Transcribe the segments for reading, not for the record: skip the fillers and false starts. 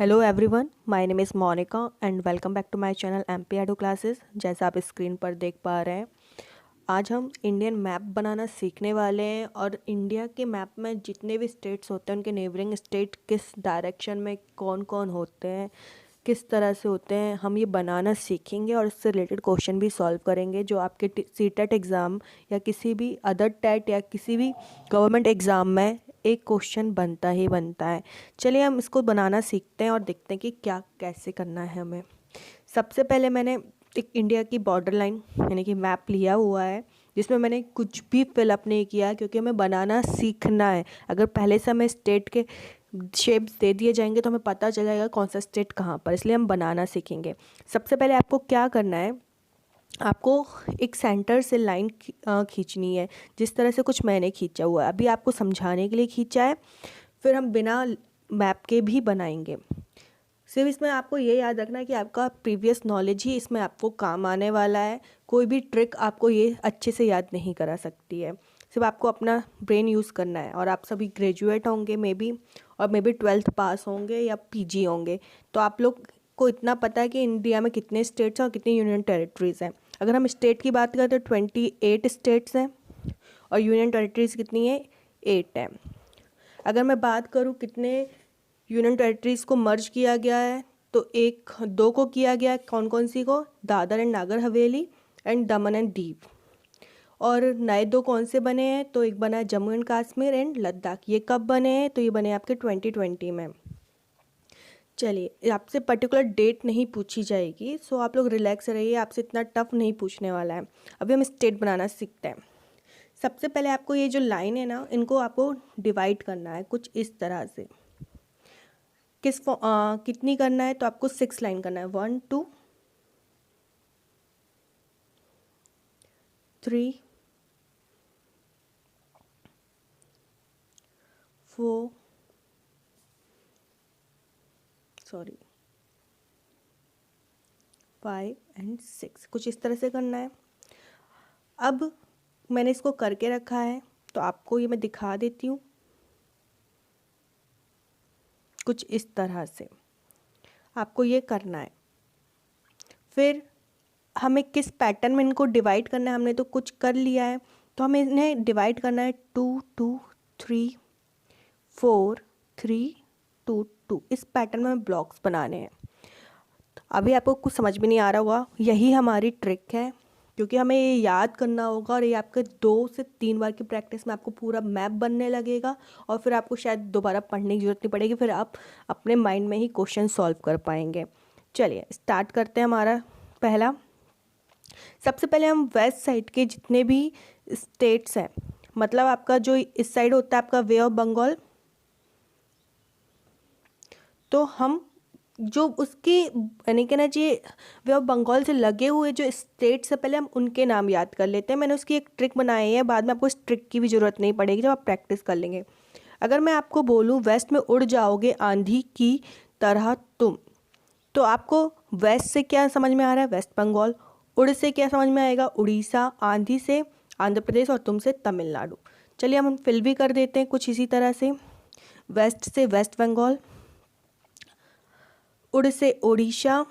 Hello everyone, my name is Monika and welcome back to my channel MP एडो classes. जैसा आप screen पर देख पा रहे हैं, आज हम इंडियन मैप बनाना सीखने वाले हैं और इंडिया के मैप में जितने भी स्टेट्स होते हैं उनके नेबरिंग स्टेट किस डायरेक्शन में कौन कौन होते हैं, किस तरह से होते हैं, हम ये बनाना सीखेंगे और इससे रिलेटेड क्वेश्चन भी सॉल्व करेंगे जो आपके सीटेट एग्ज़ाम या किसी भी अदर टेट या किसी भी गवर्नमेंट एग्ज़ाम में एक क्वेश्चन बनता ही बनता है। चलिए हम इसको बनाना सीखते हैं और देखते हैं कि क्या कैसे करना है हमें। सबसे पहले मैंने एक इंडिया की बॉर्डर लाइन यानी कि मैप लिया हुआ है जिसमें मैंने कुछ भी फिलअप नहीं किया क्योंकि हमें बनाना सीखना है। अगर पहले से हमें स्टेट के शेप्स दे दिए जाएंगे तो हमें पता चल जाएगा कौन सा स्टेट कहाँ पर, इसलिए हम बनाना सीखेंगे। सबसे पहले आपको क्या करना है, आपको एक सेंटर से लाइन खींचनी है, जिस तरह से कुछ मैंने खींचा हुआ है, अभी आपको समझाने के लिए खींचा है, फिर हम बिना मैप के भी बनाएंगे। सिर्फ इसमें आपको ये याद रखना है कि आपका प्रीवियस नॉलेज ही इसमें आपको काम आने वाला है। कोई भी ट्रिक आपको ये अच्छे से याद नहीं करा सकती है, सिर्फ आपको अपना ब्रेन यूज़ करना है। और आप सभी ग्रेजुएट होंगे मे बी, और मे बी 12th पास होंगे या पीजी होंगे, तो आप लोग को इतना पता है कि इंडिया में कितने स्टेट्स हैं और कितनी यूनियन टेरिटरीज़ हैं। अगर हम स्टेट की बात करें तो 28 स्टेट्स हैं और यूनियन टेरिटरीज़ कितनी है, 8 है। अगर मैं बात करूँ कितने यूनियन टेरिटरीज़ को मर्ज किया गया है, तो दो को किया गया है। कौन कौन सी को, Dadar and Nagar Haveli and Daman and Diu. और नए दो कौन से बने हैं, तो एक बना है जम्मू एंड कश्मीर एंड लद्दाख। ये कब बने हैं, तो ये बने आपके 2020 में। चलिए, आपसे पर्टिकुलर डेट नहीं पूछी जाएगी, सो आप लोग रिलैक्स रहिए, आपसे इतना टफ नहीं पूछने वाला है। अभी हम स्टेट बनाना सीखते हैं। सबसे पहले आपको ये जो लाइन है ना, इनको आपको डिवाइड करना है कुछ इस तरह से। कितनी करना है, तो आपको 6 लाइन करना है। 1 2 3 4 5 एंड 6, कुछ इस तरह से करना है। अब मैंने इसको करके रखा है तो आपको ये मैं दिखा देती हूँ कुछ इस तरह से। आपको ये करना है, फिर हमें किस पैटर्न में इनको डिवाइड करना है, हमने तो कुछ कर लिया है, तो हमें इन्हें डिवाइड करना है 2 2 3 4 3 2 2। इस पैटर्न में ब्लॉक्स बनाने हैं। अभी आपको कुछ समझ में नहीं आ रहा होगा, यही हमारी ट्रिक है, क्योंकि हमें ये याद करना होगा और ये आपके 2 से 3 बार की प्रैक्टिस में आपको पूरा मैप बनने लगेगा और फिर आपको शायद दोबारा पढ़ने की जरूरत नहीं पड़ेगी, फिर आप अपने माइंड में ही क्वेश्चन सॉल्व कर पाएंगे। चलिए स्टार्ट करते हैं। हमारा पहला, सबसे पहले हम वेस्ट साइड के जितने भी स्टेट्स हैं, मतलब आपका जो इस साइड होता है आपका वे ऑफ बंगाल, तो हम जो उसके यानी कहना चाहिए वे ऑफ बंगाल से लगे हुए जो स्टेट से पहले हम उनके नाम याद कर लेते हैं। मैंने उसकी एक ट्रिक बनाई है, बाद में आपको इस ट्रिक की भी ज़रूरत नहीं पड़ेगी जब आप प्रैक्टिस कर लेंगे। अगर मैं आपको बोलूँ वेस्ट में उड़ जाओगे आंधी की तरह तुम, तो आपको वेस्ट से क्या समझ में आ रहा है, वेस्ट बंगाल। उड़ से क्या समझ में आएगा, उड़ीसा। आंधी से आंध्र प्रदेश और तुम से तमिलनाडु। चलिए हम फिल भी कर देते हैं कुछ इसी तरह से। वेस्ट से वेस्ट बंगाल, उड़ से ओडिशा,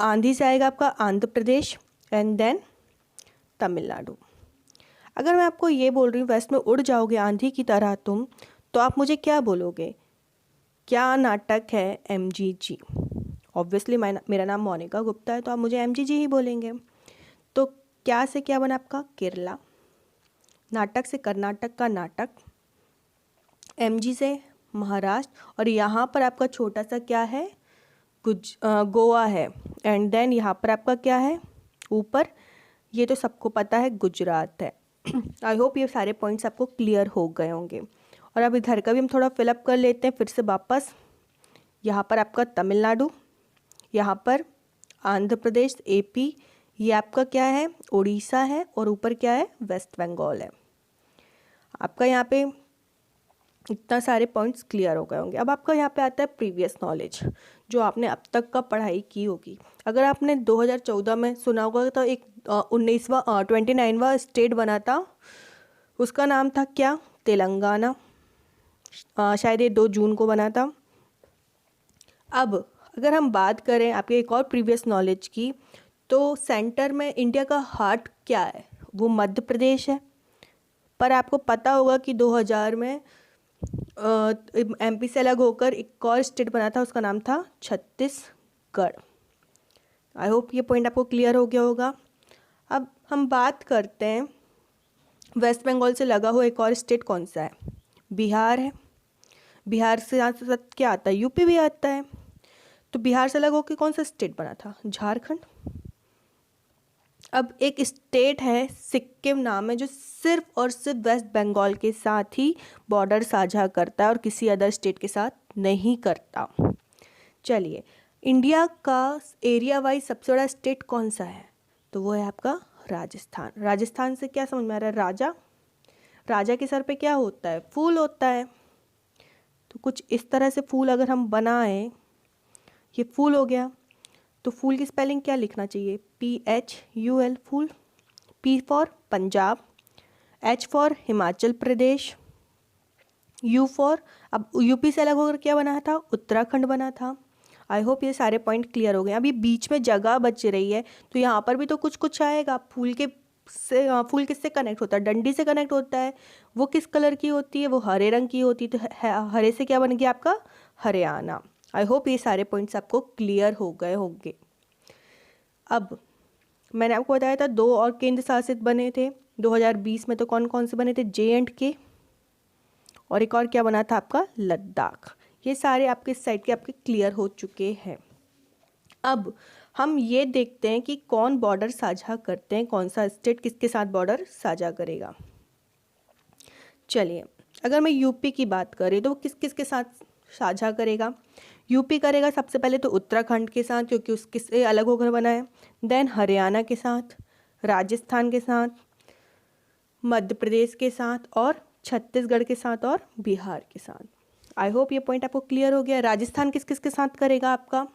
आंधी से आएगा आपका आंध्र प्रदेश एंड देन तमिलनाडु। अगर मैं आपको ये बोल रही हूँ वेस्ट में उड़ जाओगे आंधी की तरह तुम, तो आप मुझे क्या बोलोगे, क्या नाटक है MGG। ऑब्वियसली मेरा नाम मोनिका गुप्ता है तो आप मुझे MGG ही बोलेंगे। तो क्या से क्या बना आपका, केरला। नाटक से कर्नाटक का नाटक, MG से महाराष्ट्र, और यहाँ पर आपका छोटा सा क्या है, गोवा है। एंड देन यहाँ पर आपका क्या है ऊपर, ये तो सबको पता है गुजरात है। आई होप ये सारे पॉइंट्स आपको क्लियर हो गए होंगे। और अब इधर का भी हम थोड़ा फिलअप कर लेते हैं फिर से वापस। यहाँ पर आपका तमिलनाडु, यहाँ पर आंध्र प्रदेश AP, ये आपका क्या है उड़ीसा है, और ऊपर क्या है वेस्ट बंगाल है। आपका यहाँ पे इतना सारे पॉइंट्स क्लियर हो गए होंगे। अब आपका यहाँ पे आता है प्रीवियस नॉलेज, जो आपने अब तक का पढ़ाई की होगी। अगर आपने 2014 में सुना होगा तो एक 29वां स्टेट बना था, उसका नाम था क्या, तेलंगाना। शायद ये 2 जून को बना था। अब अगर हम बात करें आपके एक और प्रीवियस नॉलेज की, तो सेंटर में इंडिया का हार्ट क्या है, वो मध्य प्रदेश है। पर आपको पता होगा कि 2000 में एमपी से अलग होकर एक और स्टेट बना था, उसका नाम था छत्तीसगढ़। आई होप ये पॉइंट आपको क्लियर हो गया होगा। अब हम बात करते हैं वेस्ट बंगाल से लगा हुआ एक और स्टेट कौन सा है, बिहार है। बिहार से साथ साथ क्या आता है, यूपी भी आता है। तो बिहार से अलग होकर कौन सा स्टेट बना था, झारखंड। अब एक स्टेट है सिक्किम नाम है, जो सिर्फ और सिर्फ वेस्ट बंगाल के साथ ही बॉर्डर साझा करता है और किसी अदर स्टेट के साथ नहीं करता। चलिए, इंडिया का एरिया वाइज सबसे बड़ा स्टेट कौन सा है, तो वो है आपका राजस्थान। राजस्थान से क्या समझ में आ रहा है, राजा। राजा के सर पे क्या होता है, फूल होता है। तो कुछ इस तरह से फूल अगर हम बनाएं, ये फूल हो गया। तो फूल की स्पेलिंग क्या लिखना चाहिए, PHUL, फूल। P for Punjab, H for Himachal Pradesh, U for, अब यूपी से अलग होकर क्या बना था, उत्तराखंड बना था। आई होप ये सारे पॉइंट क्लियर हो गए। अभी बीच में जगह बच रही है, तो यहाँ पर भी तो कुछ कुछ आएगा। फूल के से फूल किससे कनेक्ट होता है, डंडी से कनेक्ट होता है। वो किस कलर की होती है, वो हरे रंग की होती है। तो हरे से क्या बन गया आपका, हरियाणा। आई होप ये सारे पॉइंट्स आपको क्लियर हो गए होंगे। अब मैंने आपको बताया था 2 और केंद्र शासित बने थे 2020 में। तो कौन कौन से बने थे, JNK, और एक और क्या बना था आपका, लद्दाख। ये सारे आपके साइड के आपके क्लियर हो चुके हैं। अब हम ये देखते हैं कि कौन बॉर्डर साझा करते हैं, कौन सा स्टेट किसके साथ बॉर्डर साझा करेगा। चलिए, अगर मैं यूपी की बात करें तो वो किस किस के साथ साझा करेगा। यूपी करेगा सबसे पहले तो उत्तराखंड के साथ, क्योंकि उसके से अलग होकर बना है। देन हरियाणा के साथ, राजस्थान के साथ, मध्य प्रदेश के साथ, और छत्तीसगढ़ के साथ, और बिहार के साथ। आई होप ये पॉइंट आपको क्लियर हो गया। राजस्थान किस किस के साथ करेगा आपका,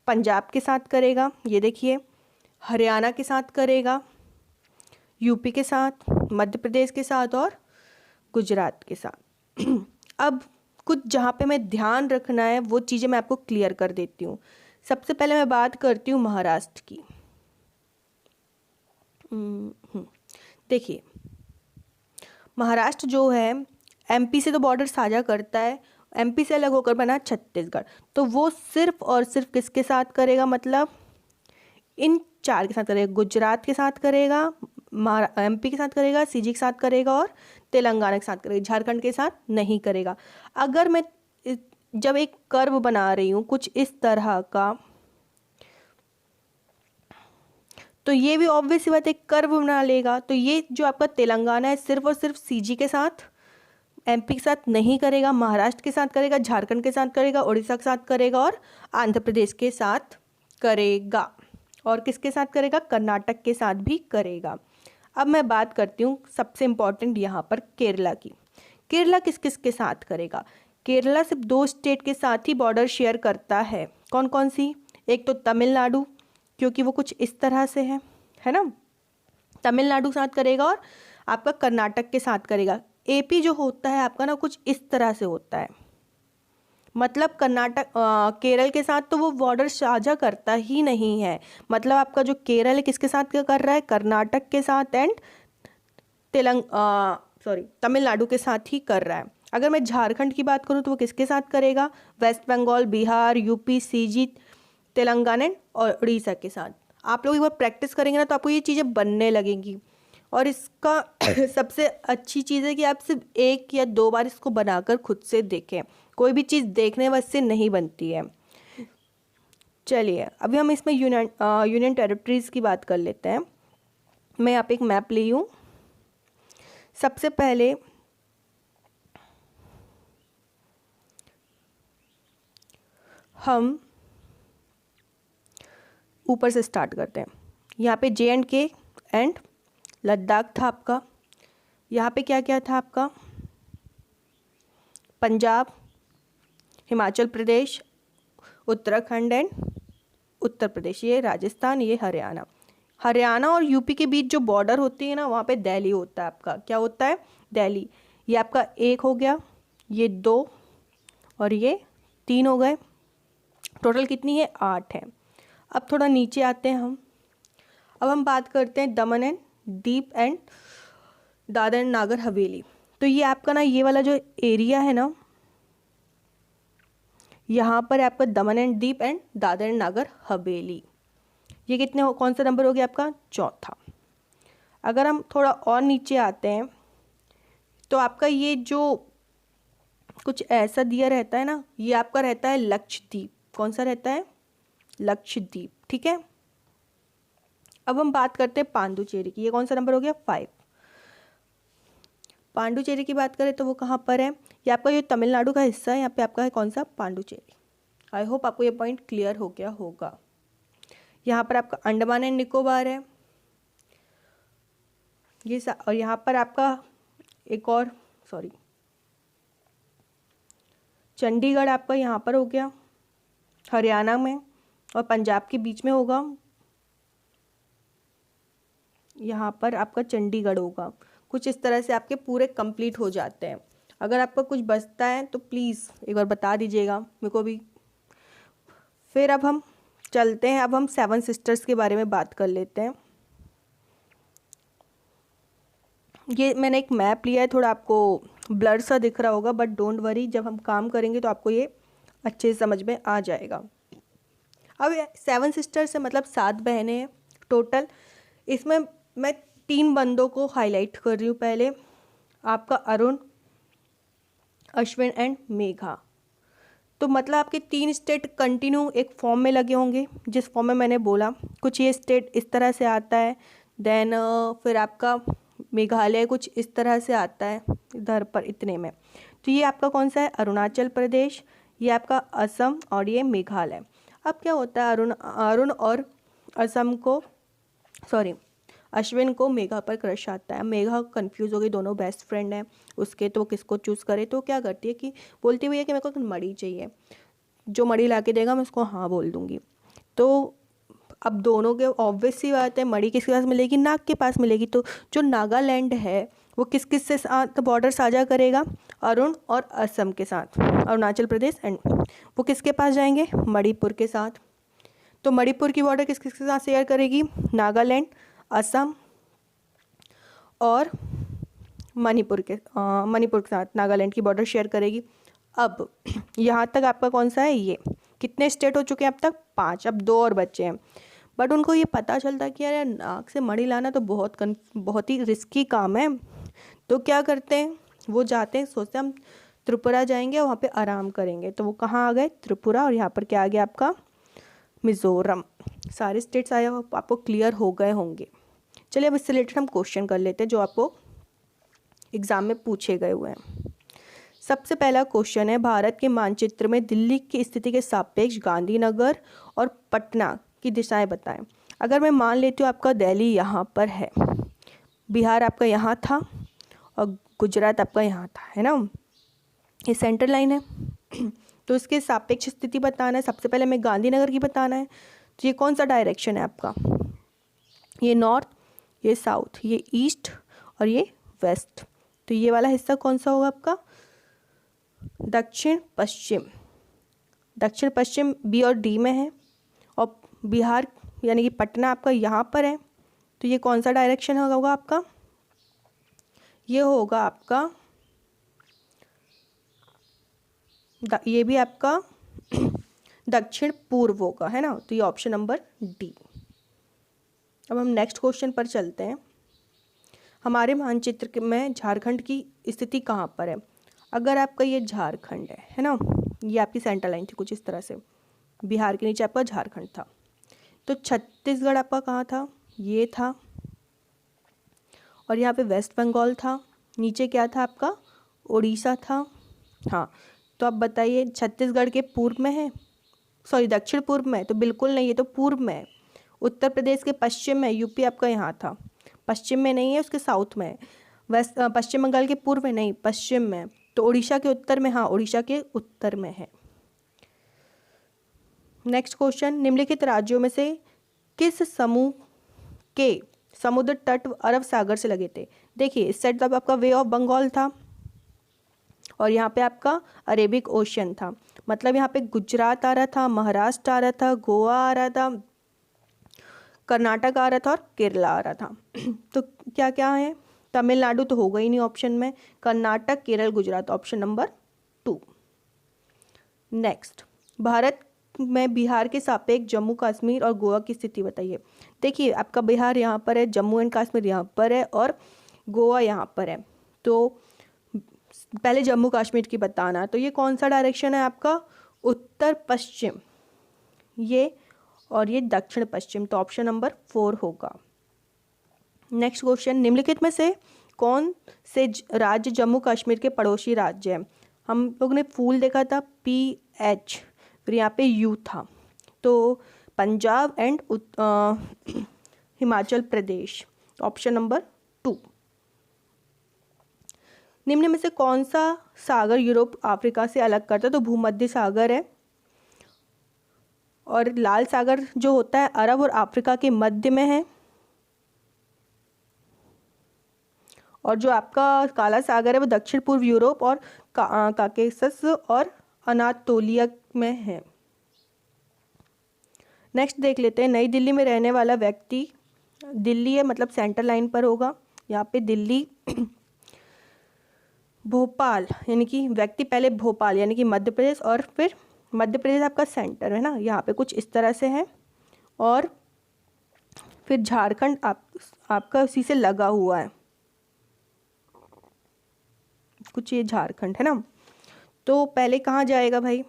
पंजाब के साथ करेगा, ये देखिए। हरियाणा के साथ करेगा, यूपी के साथ, मध्य प्रदेश के साथ, और गुजरात के साथ। अब कुछ जहाँ पे मैं ध्यान रखना है वो चीज़ें मैं आपको क्लियर कर देती हूँ। सबसे पहले मैं बात करती हूँ महाराष्ट्र की। देखिए, महाराष्ट्र जो है एमपी से तो बॉर्डर साझा करता है, एमपी से अलग होकर बना छत्तीसगढ़। तो वो सिर्फ और सिर्फ किसके साथ करेगा, मतलब इन 4 के साथ करेगा। गुजरात के साथ करेगा, एमपी के साथ करेगा, सीजी के साथ करेगा, और तेलंगाना के साथ करेगा। झारखंड के साथ नहीं करेगा। अगर मैं जब एक कर्व बना रही हूँ कुछ इस तरह का, तो ये भी ऑब्वियस सी बात है कर्व बना लेगा। तो ये जो आपका तेलंगाना है सिर्फ और सिर्फ सीजी के साथ, एमपी के साथ नहीं करेगा, महाराष्ट्र के साथ करेगा, झारखंड के साथ करेगा, उड़ीसा के साथ करेगा, और आंध्र प्रदेश के साथ करेगा। और किसके साथ करेगा, कर्नाटक के साथ भी करेगा। अब मैं बात करती हूँ सबसे इम्पॉर्टेंट यहाँ पर केरला की। केरला किस किस के साथ करेगा, केरला सिर्फ 2 स्टेट के साथ ही बॉर्डर शेयर करता है। कौन कौन सी, एक तो तमिलनाडु, क्योंकि वो कुछ इस तरह से है ना, तमिलनाडु के साथ करेगा, और आपका कर्नाटक के साथ करेगा। एपी जो होता है आपका ना कुछ इस तरह से होता है, मतलब कर्नाटक केरल के साथ तो वो बॉर्डर साझा करता ही नहीं है। मतलब आपका जो केरल है किसके साथ क्या कर रहा है, कर्नाटक के साथ एंड तमिलनाडु के साथ ही कर रहा है। अगर मैं झारखंड की बात करूँ तो वो किसके साथ करेगा, West Bengal, Bihar, UP, CG, Telangana और उड़ीसा के साथ। आप लोग एक बार प्रैक्टिस करेंगे ना तो आपको ये चीज़ें बनने लगेंगी। और इसका सबसे अच्छी चीज़ है कि आप सिर्फ 1 या 2 बार इसको बनाकर खुद से देखें। कोई भी चीज़ देखने बस से नहीं बनती है। चलिए, अभी हम इसमें यूनियन टेरिटरीज़ की बात कर लेते हैं। मैं यहाँ पे एक मैप ली हूँ। सबसे पहले हम ऊपर से स्टार्ट करते हैं। यहाँ पे JNK एंड लद्दाख था आपका। यहाँ पे क्या क्या था आपका, पंजाब, हिमाचल प्रदेश, उत्तराखंड एंड उत्तर प्रदेश, ये राजस्थान, ये हरियाणा। हरियाणा और यूपी के बीच जो बॉर्डर होती है ना, वहाँ पे दिल्ली होता है आपका। क्या होता है, दिल्ली। ये आपका 1 हो गया, ये 2 और ये 3 हो गए, टोटल कितनी है 8 है। अब थोड़ा नीचे आते हैं हम। अब हम बात करते हैं दमन and Deep and Dadar and Nagar Haveli. तो ये आपका ना ये वाला जो एरिया है ना, यहाँ पर आपका दमन and Deep and Dadar and Nagar Haveli, ये कितने कौन सा नंबर हो गया आपका? चौथा। अगर हम थोड़ा और नीचे आते हैं तो आपका ये जो कुछ ऐसा दिया रहता है ना, ये आपका रहता है लक्षद्वीप। कौन सा रहता है? लक्षद्वीप, ठीक है। अब हम बात करते हैं पांडुचेरी की, ये कौन सा नंबर हो गया? 5। पांडुचेरी की बात करें तो वो कहाँ पर है? ये आपका ये तमिलनाडु का हिस्सा है, यहाँ पे आपका है कौन सा? पांडुचेरी। आई होप आपको ये पॉइंट क्लियर हो गया होगा। यहाँ पर आपका अंडमान एंड निकोबार है, ये और यहाँ पर आपका एक और चंडीगढ़ आपका यहाँ पर हो गया, हरियाणा में, और पंजाब के बीच में होगा, यहाँ पर आपका चंडीगढ़ होगा। कुछ इस तरह से आपके पूरे कंप्लीट हो जाते हैं। अगर आपका कुछ बचता है तो प्लीज़ एक बार बता दीजिएगा मेरे को भी। फिर अब हम चलते हैं, अब हम 7 सिस्टर्स के बारे में बात कर लेते हैं। ये मैंने एक मैप लिया है, थोड़ा आपको ब्लर सा दिख रहा होगा, बट डोंट वरी, जब हम काम करेंगे तो आपको ये अच्छे से समझ में आ जाएगा। अब 7 सिस्टर्स से मतलब 7 बहनें हैं टोटल। इसमें मैं 3 बंदों को हाईलाइट कर रही हूँ। पहले आपका अरुण, अश्विन एंड मेघा। तो मतलब आपके 3 स्टेट कंटिन्यू एक फॉर्म में लगे होंगे, जिस फॉर्म में मैंने बोला। कुछ ये स्टेट इस तरह से आता है, देन फिर आपका मेघालय कुछ इस तरह से आता है इधर पर इतने में। तो ये आपका कौन सा है? अरुणाचल प्रदेश, ये आपका असम, और ये मेघालय। अब क्या होता है, अरुण और असम को अश्विन को मेघा पर क्रश आता है। मेघा कंफ्यूज हो गई, दोनों बेस्ट फ्रेंड हैं उसके, तो वो किसको चूज़ करे? तो क्या करती है कि बोलती हुई है कि मेरे को मड़ी चाहिए, जो मड़ी ला के देगा मैं उसको हाँ बोल दूँगी। तो अब दोनों के ऑब्वियस सी बात है, मड़ी किसके पास मिलेगी? नाग के पास मिलेगी। तो जो नागालैंड है वो किस किस से साथ बॉर्डर साझा करेगा? अरुण और असम के साथ, अरुणाचल प्रदेश एंड वो किसके पास जाएंगे? मणिपुर के साथ। तो मणिपुर की बॉर्डर किस किस के साथ शेयर करेगी? नागालैंड, असम और मणिपुर के साथ नागालैंड की बॉर्डर शेयर करेगी। अब यहाँ तक आपका कौन सा है? ये कितने स्टेट हो चुके हैं अब तक? 5। अब 2 और बच्चे हैं। बट उनको ये पता चलता कि यार नाग से मणि लाना तो बहुत ही रिस्की काम है। तो क्या करते हैं, वो जाते हैं, सोचते हैं हम त्रिपुरा जाएंगे, वहाँ पे आराम करेंगे। तो वो कहाँ आ गए? त्रिपुरा। और यहाँ पर क्या आ गया आपका? मिज़ोरम। सारे स्टेट्स आए आपको क्लियर हो गए होंगे। चलिए अब इससे रिलेटेड हम क्वेश्चन कर लेते हैं जो आपको एग्ज़ाम में पूछे गए हुए हैं। सबसे पहला क्वेश्चन है, भारत के मानचित्र में दिल्ली की स्थिति के सापेक्ष गांधीनगर और पटना की दिशाएं बताएं। अगर मैं मान लेती हूँ आपका दिल्ली यहाँ पर है, बिहार आपका यहाँ था, और गुजरात आपका यहाँ था, है ना, ये सेंट्रल लाइन है। तो इसके सापेक्ष स्थिति बताना है। सबसे पहले हमें गांधीनगर की बताना है। तो ये कौन सा डायरेक्शन है आपका? ये नॉर्थ, ये साउथ, ये ईस्ट और ये वेस्ट। तो ये वाला हिस्सा कौन सा होगा आपका? दक्षिण पश्चिम। दक्षिण पश्चिम बी और डी में है, और बिहार यानी कि पटना आपका यहाँ पर है। तो ये कौन सा डायरेक्शन होगा आपका? ये होगा आपका ये भी आपका दक्षिण पूर्व होगा, है ना। तो ये ऑप्शन नंबर डी। अब हम नेक्स्ट क्वेश्चन पर चलते हैं। हमारे मानचित्र में झारखंड की स्थिति कहाँ पर है? अगर आपका ये झारखंड है ना, ये आपकी सेंट्रल लाइन थी कुछ इस तरह से, बिहार के नीचे आपका झारखंड था। तो छत्तीसगढ़ आपका कहाँ था? ये था, और यहाँ पे वेस्ट बंगाल था। नीचे क्या था आपका? उड़ीसा था। हाँ, तो आप बताइए छत्तीसगढ़ के पूर्व में है, दक्षिण पूर्व में? तो बिल्कुल नहीं, ये तो पूर्व में है। उत्तर प्रदेश के पश्चिम में, यूपी आपका यहाँ था, पश्चिम में नहीं है, उसके साउथ में है। पश्चिम बंगाल के पूर्व में नहीं, पश्चिम में। तो उड़ीसा के उत्तर में, हाँ उड़ीसा के उत्तर में है। नेक्स्ट क्वेश्चन, निम्नलिखित राज्यों में से किस समूह के समुद्र तट अरब सागर से लगे थे? देखिए इस साइड तब आपका वे ऑफ बंगाल था, और यहाँ पे आपका अरेबिक ओशन था। मतलब यहाँ पे गुजरात आ रहा था, महाराष्ट्र आ रहा था, गोवा आ रहा था, कर्नाटक आ रहा था और केरला आ रहा था। तो क्या क्या है, तमिलनाडु तो होगा ही नहीं ऑप्शन में, Karnataka, Kerala, Gujarat, option number 2। Next, Bharat में बिहार के सापेक्ष जम्मू कश्मीर और गोवा की स्थिति बताइए। देखिए आपका बिहार यहाँ पर है, जम्मू एंड कश्मीर यहाँ पर है और गोवा यहाँ पर है। तो पहले जम्मू कश्मीर की बताना, तो ये कौन सा डायरेक्शन है आपका, उत्तर पश्चिम, ये और ये दक्षिण पश्चिम, तो ऑप्शन नंबर 4 होगा। नेक्स्ट क्वेश्चन, निम्नलिखित में से कौन से राज्य जम्मू कश्मीर के पड़ोसी राज्य हैं। हम लोग ने फूल देखा था PH, फिर यहाँ पे U था, तो Punjab and Himachal Pradesh, option number 2। निम्न में से कौन सा सागर यूरोप अफ्रीका से अलग करता है, तो भूमध्य सागर है, और लाल सागर जो होता है अरब और अफ्रीका के मध्य में है, और जो आपका काला सागर है वो दक्षिण पूर्व यूरोप और काकेसस और अनातोलिया में है। नेक्स्ट देख लेते हैं, नई दिल्ली में रहने वाला व्यक्ति, दिल्ली है मतलब सेंटर लाइन पर होगा, यहाँ पे दिल्ली भोपाल, यानी कि व्यक्ति पहले भोपाल यानी कि मध्य प्रदेश, और फिर मध्य प्रदेश आपका सेंटर है ना, यहाँ पे कुछ इस तरह से है, और फिर झारखंड आपका उसी से लगा हुआ है, कुछ ये झारखंड है ना। तो पहले कहाँ जाएगा भाई,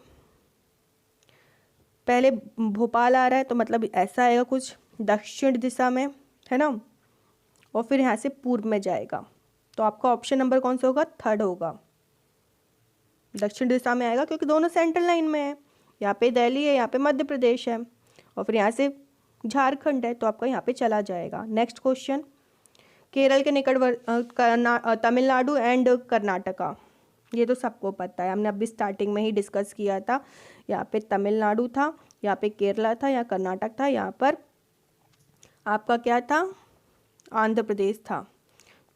पहले भोपाल आ रहा है तो मतलब ऐसा आएगा कुछ दक्षिण दिशा में, है ना, और फिर यहाँ से पूर्व में जाएगा, तो आपका ऑप्शन नंबर कौन सा होगा, 3rd होगा, दक्षिण दिशा में आएगा क्योंकि दोनों सेंट्रल लाइन में है, यहाँ पे दिल्ली है, यहाँ पे मध्य प्रदेश है, और फिर यहाँ से झारखंड है, तो आपका यहाँ पे चला जाएगा। नेक्स्ट क्वेश्चन, केरल के निकट तमिलनाडु एंड कर्नाटका, ये तो सबको पता है, हमने अभी स्टार्टिंग में ही डिस्कस किया था। यहाँ पे तमिलनाडु था, यहाँ पे केरला था, यहाँ कर्नाटक था, यहाँ पर आपका क्या था, आंध्र प्रदेश था,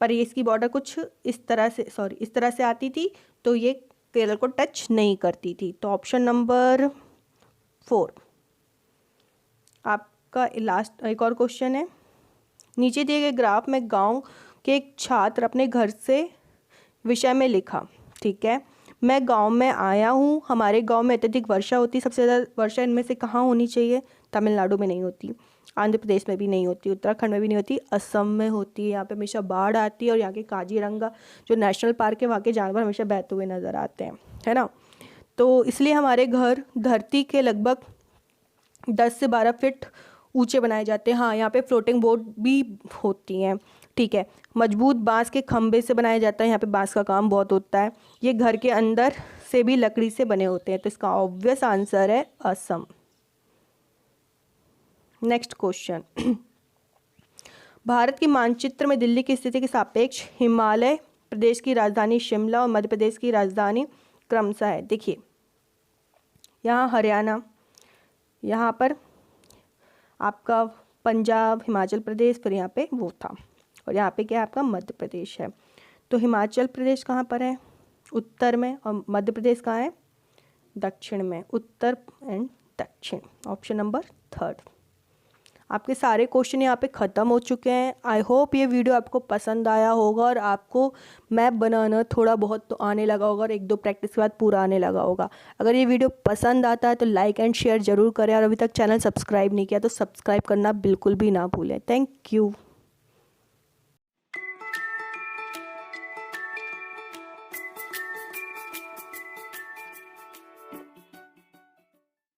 पर ये इसकी बॉर्डर कुछ इस तरह से आती थी, तो ये केरल को टच नहीं करती थी, तो ऑप्शन नंबर 4। आपका लास्ट एक और क्वेश्चन है, नीचे दिए गए ग्राफ में गांव के एक छात्र अपने घर से विषय में लिखा, ठीक है, मैं गांव में आया हूँ, हमारे गांव में अत्यधिक वर्षा होती, सबसे ज़्यादा वर्षा इनमें से कहाँ होनी चाहिए, तमिलनाडु में नहीं होती, आंध्र प्रदेश में भी नहीं होती, उत्तराखंड में भी नहीं होती, असम में होती है, यहाँ पे हमेशा बाढ़ आती है, और यहाँ के काजीरंगा जो नेशनल पार्क है वहाँ के जानवर हमेशा बहते हुए नज़र आते हैं, है ना। तो इसलिए हमारे घर धरती के लगभग 10 से 12 फीट ऊंचे बनाए जाते हैं। हाँ, यहाँ पे फ्लोटिंग बोट भी होती हैं, ठीक है, मजबूत बांस के खंभे से बनाया जाता है, यहाँ पे बांस का काम बहुत होता है, ये घर के अंदर से भी लकड़ी से बने होते हैं, तो इसका ऑब्वियस आंसर है असम। नेक्स्ट क्वेश्चन, भारत के मानचित्र में दिल्ली की स्थिति के सापेक्ष हिमालय प्रदेश की राजधानी शिमला और मध्य प्रदेश की राजधानी क्रमशः है। देखिए यहाँ हरियाणा, यहाँ पर आपका पंजाब, हिमाचल प्रदेश, फिर यहाँ पे वो था, और यहाँ पे क्या है आपका मध्य प्रदेश है। तो हिमाचल प्रदेश कहाँ पर है, उत्तर में, और मध्य प्रदेश कहाँ है, दक्षिण में, उत्तर एंड दक्षिण, ऑप्शन नंबर 3rd। आपके सारे क्वेश्चन यहाँ पे ख़त्म हो चुके हैं। आई होप ये वीडियो आपको पसंद आया होगा और आपको मैप बनाना थोड़ा बहुत तो आने लगा होगा और 1-2 प्रैक्टिस के बाद पूरा आने लगा होगा। अगर ये वीडियो पसंद आता है तो लाइक एंड शेयर ज़रूर करें, और अभी तक चैनल सब्सक्राइब नहीं किया तो सब्सक्राइब करना बिल्कुल भी ना भूलें। Thank you.